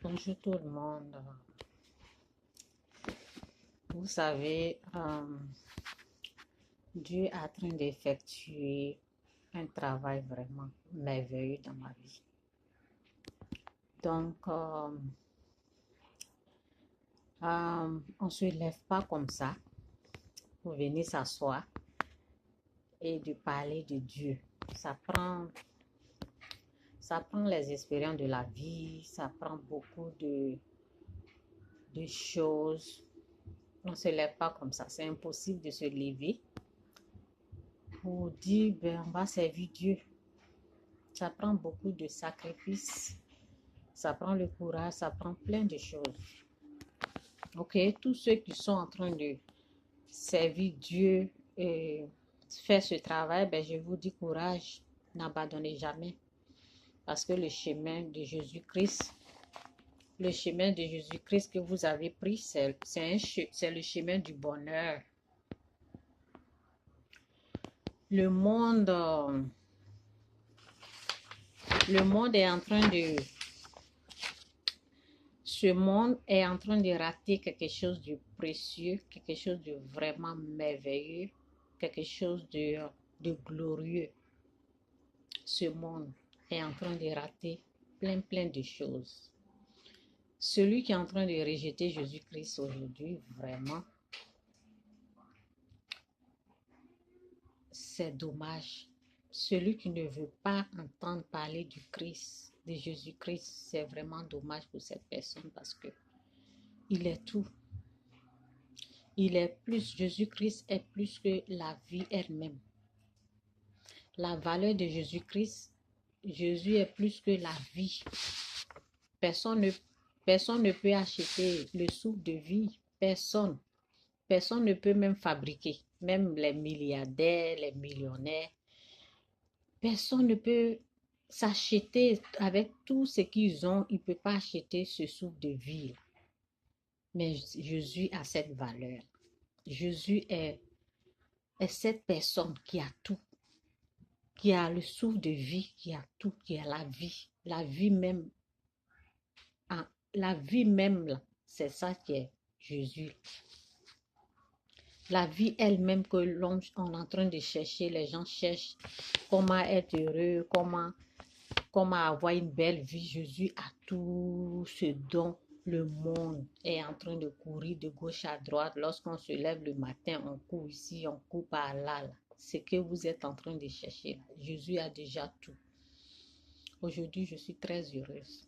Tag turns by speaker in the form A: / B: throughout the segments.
A: Bonjour tout le monde. Vous savez, Dieu est en train d'effectuer un travail vraiment merveilleux dans ma vie. Donc, on ne se lève pas comme ça pour venir s'asseoir et de parler de Dieu. Ça prend les expériences de la vie, ça prend beaucoup de choses. On ne se lève pas comme ça. C'est impossible de se lever pour dire, on va servir Dieu. Ça prend beaucoup de sacrifices, ça prend le courage, ça prend plein de choses. Ok, tous ceux qui sont en train de servir Dieu et faire ce travail, je vous dis courage, n'abandonnez jamais. Parce que le chemin de Jésus-Christ que vous avez pris, c'est le chemin du bonheur. Le monde est en train de... Ce monde est en train de rater quelque chose de précieux, quelque chose de vraiment merveilleux, quelque chose de glorieux. Ce monde est en train de rater plein de choses. Celui qui est en train de rejeter Jésus-Christ aujourd'hui, vraiment, c'est dommage. Celui qui ne veut pas entendre parler du Christ, de Jésus-Christ, c'est vraiment dommage pour cette personne parce que il est tout. Jésus-Christ est plus que la vie elle-même. La valeur de Jésus-Christ, Jésus est plus que la vie. Personne ne peut acheter le souffle de vie. Personne ne peut même fabriquer. Même les milliardaires, les millionnaires. Personne ne peut s'acheter avec tout ce qu'ils ont. Ils ne peuvent pas acheter ce souffle de vie. Mais Jésus a cette valeur. Jésus est cette personne qui a tout, qui a le souffle de vie, qui a tout, qui a la vie même. La vie même, c'est ça qui est Jésus. La vie elle-même que l'on est en train de chercher, les gens cherchent comment être heureux, comment avoir une belle vie. Jésus a tout ce dont le monde est en train de courir de gauche à droite. Lorsqu'on se lève le matin, on court ici, on court par là. Ce que vous êtes en train de chercher, là. Jésus a déjà tout. Aujourd'hui, je suis très heureuse.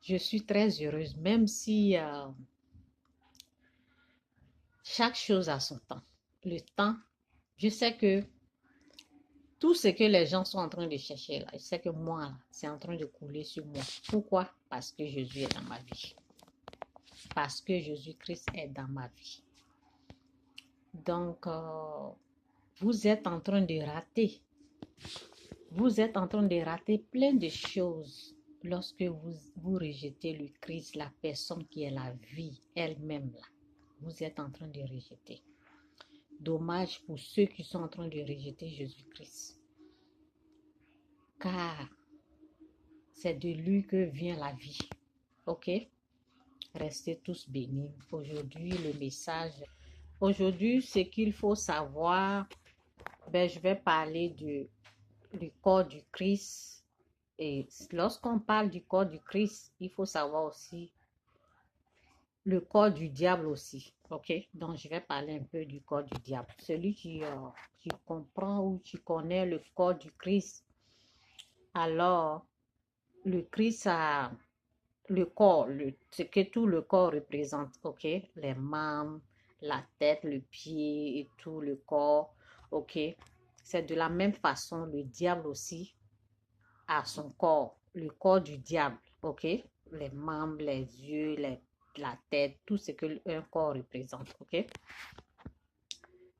A: Je suis très heureuse, même si chaque chose a son temps. Le temps, je sais que tout ce que les gens sont en train de chercher là, je sais que moi, c'est en train de couler sur moi. Pourquoi? Parce que Jésus est dans ma vie. Parce que Jésus-Christ est dans ma vie. Donc, vous êtes en train de rater. Vous êtes en train de rater plein de choses lorsque vous rejetez le Christ, la personne qui est la vie elle-même là. Vous êtes en train de rejeter. Dommage pour ceux qui sont en train de rejeter Jésus-Christ. Car c'est de lui que vient la vie. Ok? Restez tous bénis. Aujourd'hui, le message. Aujourd'hui, ce qu'il faut savoir, je vais parler du corps du Christ. Et lorsqu'on parle du corps du Christ, il faut savoir aussi le corps du diable aussi. Ok? Donc, je vais parler un peu du corps du diable. Celui qui comprend ou qui connaît le corps du Christ, alors, le Christ a le corps, ce que tout le corps représente, ok? Les membres, la tête, le pied et tout le corps, ok? C'est de la même façon, le diable aussi a son corps, le corps du diable, ok? Les membres, les yeux, la tête, tout ce que un corps représente, ok?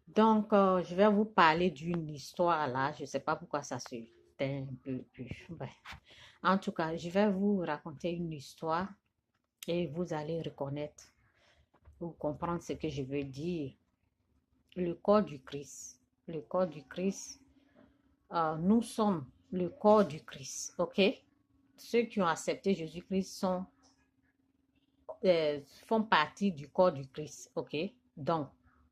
A: Donc, je vais vous parler d'une histoire là, je ne sais pas pourquoi ça se tait un peu plus. En tout cas, je vais vous raconter une histoire et vous allez reconnaître ou comprendre ce que je veux dire. Le corps du Christ. Le corps du Christ. Nous sommes le corps du Christ. Ok? ceux qui ont accepté Jésus-Christ font partie du corps du Christ, ok? Donc,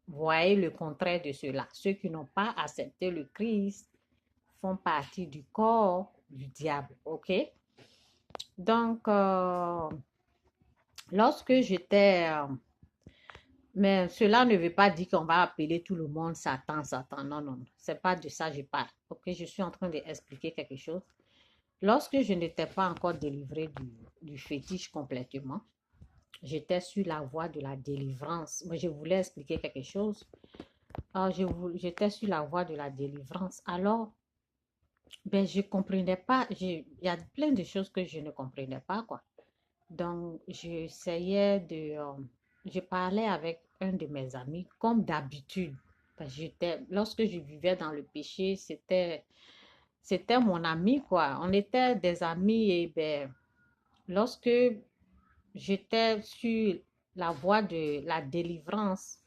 A: voyez le contraire de cela. Ceux qui n'ont pas accepté le Christ font partie du corps du diable, ok? Donc, lorsque j'étais... mais cela ne veut pas dire qu'on va appeler tout le monde Satan, Satan. Non, non, non. C'est pas de ça que je parle. Ok, je suis en train d'expliquer quelque chose. Lorsque je n'étais pas encore délivrée du fétiche complètement, j'étais sur la voie de la délivrance. Moi, je voulais expliquer quelque chose. J'étais sur la voie de la délivrance. Alors, ben, je comprenais pas. Il y a plein de choses que je ne comprenais pas, quoi. Donc, j'essayais de... je parlais avec un de mes amis, comme d'habitude. Lorsque je vivais dans le péché, c'était mon ami, quoi. On était des amis et ben, lorsque j'étais sur la voie de la délivrance,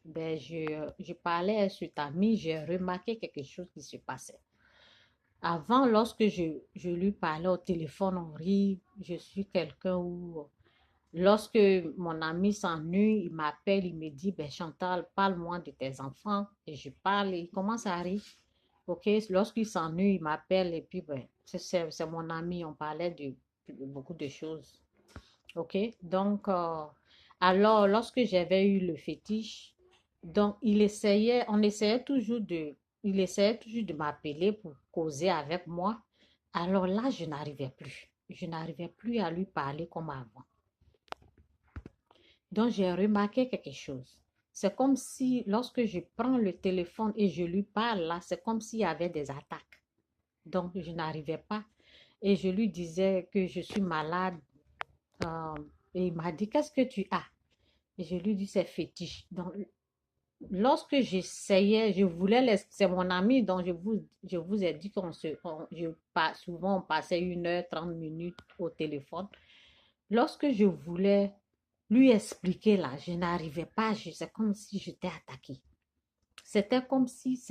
A: ben, je parlais à cet ami, j'ai remarqué quelque chose qui se passait. Avant, lorsque je lui parlais au téléphone, on rit, je suis quelqu'un où, lorsque mon ami s'ennuie, il m'appelle, il me dit, ben Chantal, parle-moi de tes enfants. Et je parle, et il commence à rire. Ok, lorsqu'il s'ennuie, il m'appelle, et puis, ben, c'est mon ami, on parlait de beaucoup de choses. Ok, donc, alors, lorsque j'avais eu le fétiche, donc, il essayait toujours de m'appeler pour causer avec moi. Alors là, je n'arrivais plus. Je n'arrivais plus à lui parler comme avant. Donc, j'ai remarqué quelque chose. C'est comme si, lorsque je prends le téléphone et je lui parle, là, c'est comme s'il y avait des attaques. Donc, je n'arrivais pas. Et je lui disais que je suis malade. euh, et il m'a dit, qu'est-ce que tu as? Et je lui dis, c'est fétiche. Donc, lorsque j'essayais, c'est mon ami, donc je vous ai dit souvent on passait 1 heure, 30 minutes au téléphone. Lorsque je voulais lui expliquer là, je n'arrivais pas, c'est comme si j'étais attaquée. C'était comme si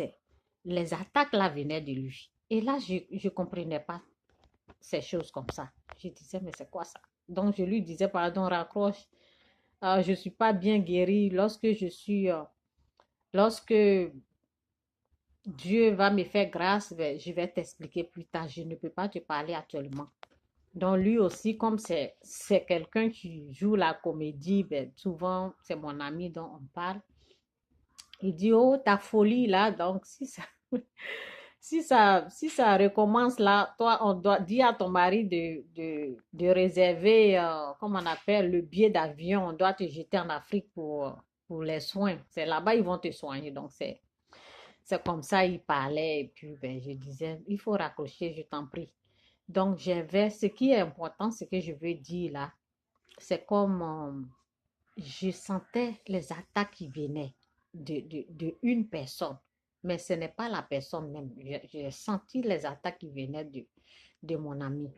A: les attaques là venaient de lui. Et là, je ne comprenais pas ces choses comme ça. Je disais, mais c'est quoi ça? Donc, je lui disais, pardon, raccroche. Je ne suis pas bien guérie. Lorsque Dieu va me faire grâce, ben, je vais t'expliquer plus tard. Je ne peux pas te parler actuellement. Donc, lui aussi, comme c'est quelqu'un qui joue la comédie, ben, souvent, c'est mon ami dont on parle. Il dit, oh, ta folie là, donc si ça recommence là, toi, on doit dire à ton mari de réserver, comme on appelle, le billet d'avion. On doit te jeter en Afrique pour les soins. C'est là-bas, ils vont te soigner. Donc, c'est comme ça, il parlait. Et puis, ben, je disais, il faut raccrocher, je t'en prie. Donc, ce qui est important, ce que je veux dire là, c'est comme je sentais les attaques qui venaient de une personne, mais ce n'est pas la personne même. J'ai senti les attaques qui venaient de mon ami.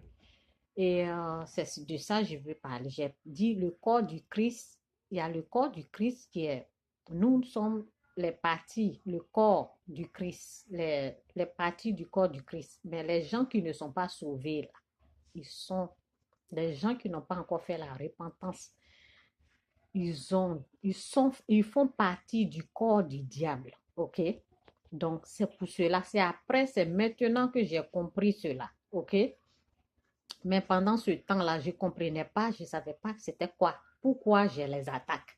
A: Et c'est de ça que je veux parler. J'ai dit le corps du Christ. Il y a le corps du Christ qui est, nous sommes les parties, le corps du Christ, les parties du corps du Christ. Mais les gens qui ne sont pas sauvés, là, ils sont des gens qui n'ont pas encore fait la repentance. Ils font partie du corps du diable. OK? Donc, c'est pour cela. C'est maintenant que j'ai compris cela. OK? Mais pendant ce temps-là, je ne comprenais pas, je ne savais pas c'était quoi. Pourquoi j'ai les attaques?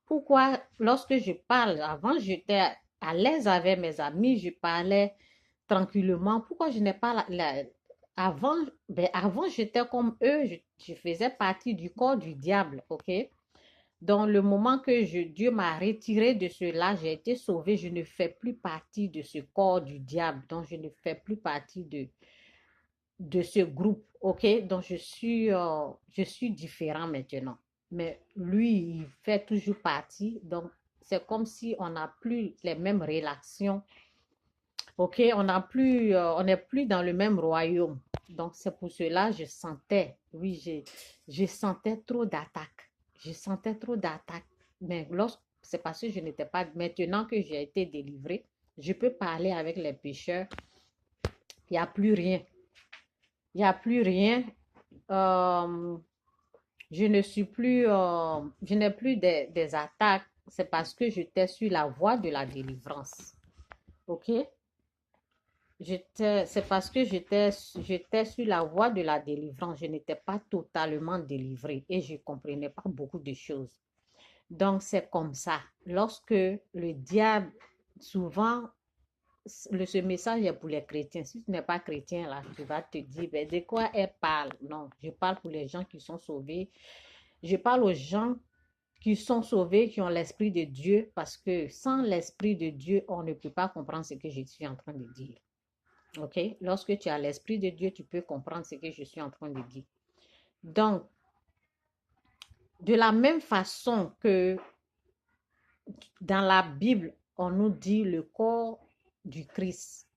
A: Pourquoi, lorsque je parle, avant, j'étais à l'aise avec mes amis, je parlais tranquillement. Pourquoi je n'ai pas avant, avant, j'étais comme eux, je faisais partie du corps du diable, ok? Dans le moment que Dieu m'a retiré de cela, j'ai été sauvée, je ne fais plus partie de ce corps du diable, donc je ne fais plus partie de ce groupe, ok? Donc je suis différent maintenant. Mais lui, il fait toujours partie, donc c'est comme si on n'a plus les mêmes relations, ok? On n'est plus dans le même royaume. Donc c'est pour cela je sentais, oui, je sentais trop d'attaques. Je sentais trop d'attaques. Mais c'est parce que je n'étais pas, maintenant que j'ai été délivrée, je peux parler avec les pécheurs. Il n'y a plus rien. Il il n'y a plus rien. Euh, je ne suis plus, je n'ai plus des attaques. C'est parce que j'étais sur la voie de la délivrance. OK? C'est parce que j'étais sur la voie de la délivrance. Je n'étais pas totalement délivrée et je ne comprenais pas beaucoup de choses. Donc, c'est comme ça. Lorsque le diable, souvent, ce message est pour les chrétiens. Si tu n'es pas chrétien, là, tu vas te dire, ben, de quoi elle parle? Non, je parle pour les gens qui sont sauvés. Je parle aux gens qui sont sauvés, qui ont l'Esprit de Dieu, parce que sans l'Esprit de Dieu, on ne peut pas comprendre ce que je suis en train de dire. OK? Lorsque tu as l'Esprit de Dieu, tu peux comprendre ce que je suis en train de dire. Donc, de la même façon que dans la Bible, on nous dit le corps du Christ.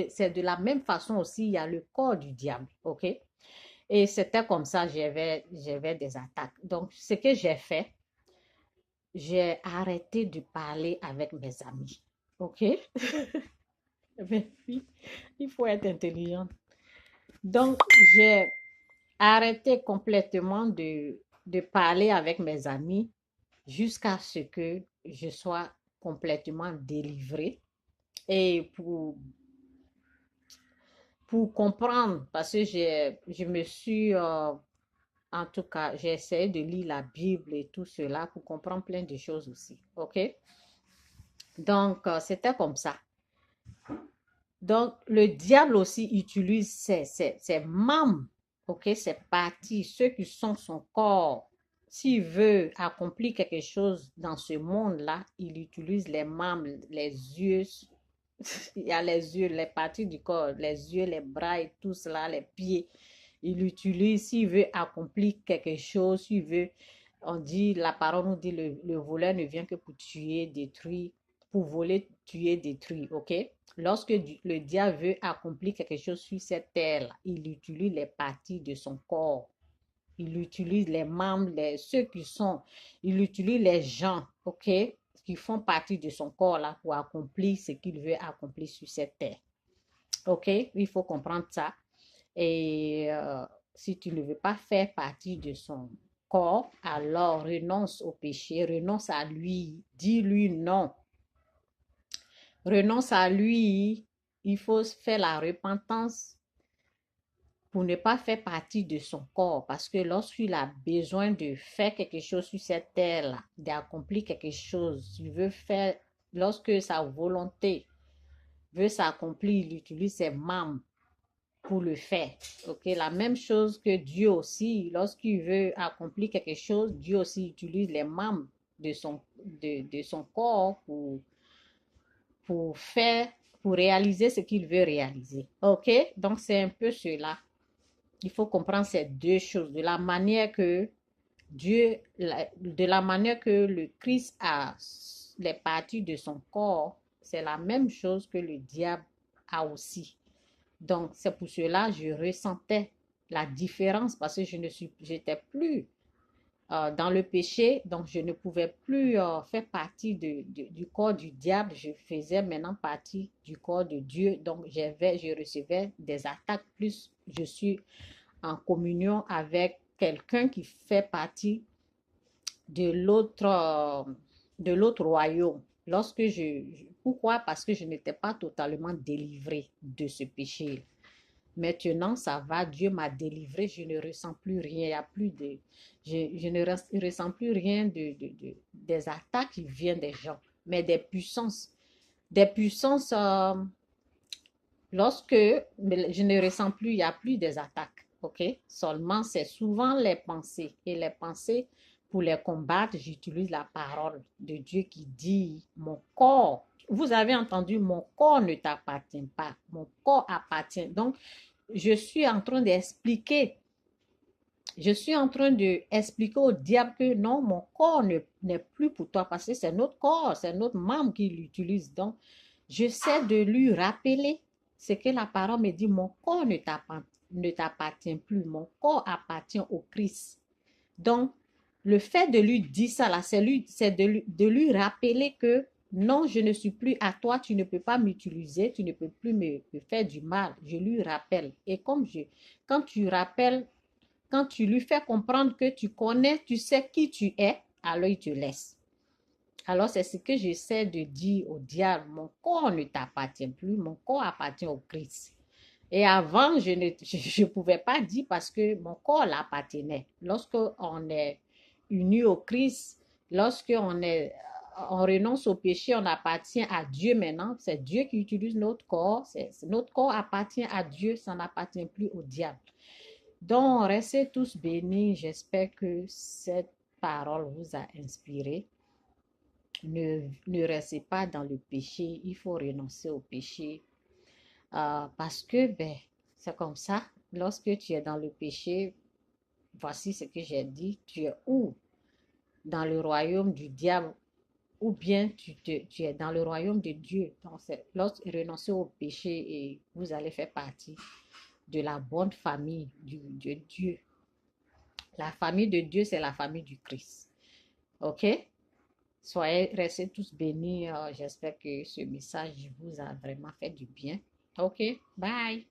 A: C'est de la même façon aussi, il y a le corps du diable. OK? Et c'était comme ça, j'avais des attaques. Donc, ce que j'ai fait, j'ai arrêté de parler avec mes amis. OK? Mais oui, il faut être intelligent. Donc, j'ai arrêté complètement de parler avec mes amis jusqu'à ce que je sois complètement délivrée. Et pour comprendre, parce que je me suis, en tout cas, j'ai essayé de lire la Bible et tout cela pour comprendre plein de choses aussi. OK? Donc, c'était comme ça. Donc, le diable aussi utilise ses membres, ok, ses parties, ceux qui sont son corps. S'il veut accomplir quelque chose dans ce monde-là, il utilise les membres, les yeux. Il y a les yeux, les parties du corps, les yeux, les bras et tout cela, les pieds. Il utilise, s'il veut accomplir quelque chose, s'il veut, on dit, la parole nous dit, le voleur ne vient que pour tuer, détruire, pour voler, tuer, détruire, ok? Lorsque le diable veut accomplir quelque chose sur cette terre, il utilise les parties de son corps. Il utilise les membres, ceux qui sont, il utilise les gens, ok, qui font partie de son corps là pour accomplir ce qu'il veut accomplir sur cette terre. Ok, il faut comprendre ça. Et si tu ne veux pas faire partie de son corps, alors renonce au péché, renonce à lui, dis-lui non. Renonce à lui, il faut faire la repentance pour ne pas faire partie de son corps. Parce que lorsqu'il a besoin de faire quelque chose sur cette terre-là, d'accomplir quelque chose, il veut faire, lorsque sa volonté veut s'accomplir, il utilise ses membres pour le faire. Ok, la même chose que Dieu aussi, lorsqu'il veut accomplir quelque chose, Dieu aussi utilise les membres de son corps pour faire, pour réaliser ce qu'il veut réaliser. Ok, donc c'est un peu cela. Il faut comprendre ces deux choses, de la manière que Dieu, de la manière que le Christ a les parties de son corps, c'est la même chose que le diable a aussi. Donc, c'est pour cela que je ressentais la différence parce que j'étais plus dans le péché, donc je ne pouvais plus faire partie du corps du diable. Je faisais maintenant partie du corps de Dieu, donc je recevais des attaques plus je suis en communion avec quelqu'un qui fait partie de l'autre royaume. Pourquoi? Parce que je n'étais pas totalement délivrée de ce péché. Maintenant, ça va, Dieu m'a délivré, je ne ressens plus rien, il y a plus de, je ne ressens plus rien des attaques qui viennent des gens, mais des puissances. Des puissances, lorsque je ne ressens plus, il n'y a plus des attaques, ok? Seulement, c'est souvent les pensées. Et les pensées, pour les combattre, j'utilise la parole de Dieu qui dit, mon corps, vous avez entendu, mon corps ne t'appartient pas, mon corps appartient. Donc, je suis en train d'expliquer au diable que non, mon corps n'est plus pour toi parce que c'est notre corps, c'est notre membre qui l'utilise. Donc, j'essaie de lui rappeler ce que la parole me dit, mon corps ne t'appartient plus, mon corps appartient au Christ. Donc, le fait de lui dire ça, là, c'est de lui rappeler que non, je ne suis plus à toi, tu ne peux pas m'utiliser, tu ne peux plus me faire du mal. Je lui rappelle. Et quand tu rappelles, quand tu lui fais comprendre que tu connais, tu sais qui tu es, alors il te laisse. Alors, c'est ce que j'essaie de dire au diable. Mon corps ne t'appartient plus, mon corps appartient au Christ. Et avant, je ne pouvais pas dire parce que mon corps l'appartenait. Lorsqu'on est uni au Christ, on renonce au péché, on appartient à Dieu maintenant. C'est Dieu qui utilise notre corps. Notre corps appartient à Dieu, ça n'appartient plus au diable. Donc, restez tous bénis. J'espère que cette parole vous a inspiré. Ne restez pas dans le péché. Il faut renoncer au péché. Parce que, c'est comme ça. Lorsque tu es dans le péché, voici ce que j'ai dit. Tu es où? Dans le royaume du diable ou bien tu es dans le royaume de Dieu. Donc, renoncer au péché et vous allez faire partie de la bonne famille de Dieu. La famille de Dieu, c'est la famille du Christ. OK? Restez tous bénis. J'espère que ce message vous a vraiment fait du bien. OK? Bye!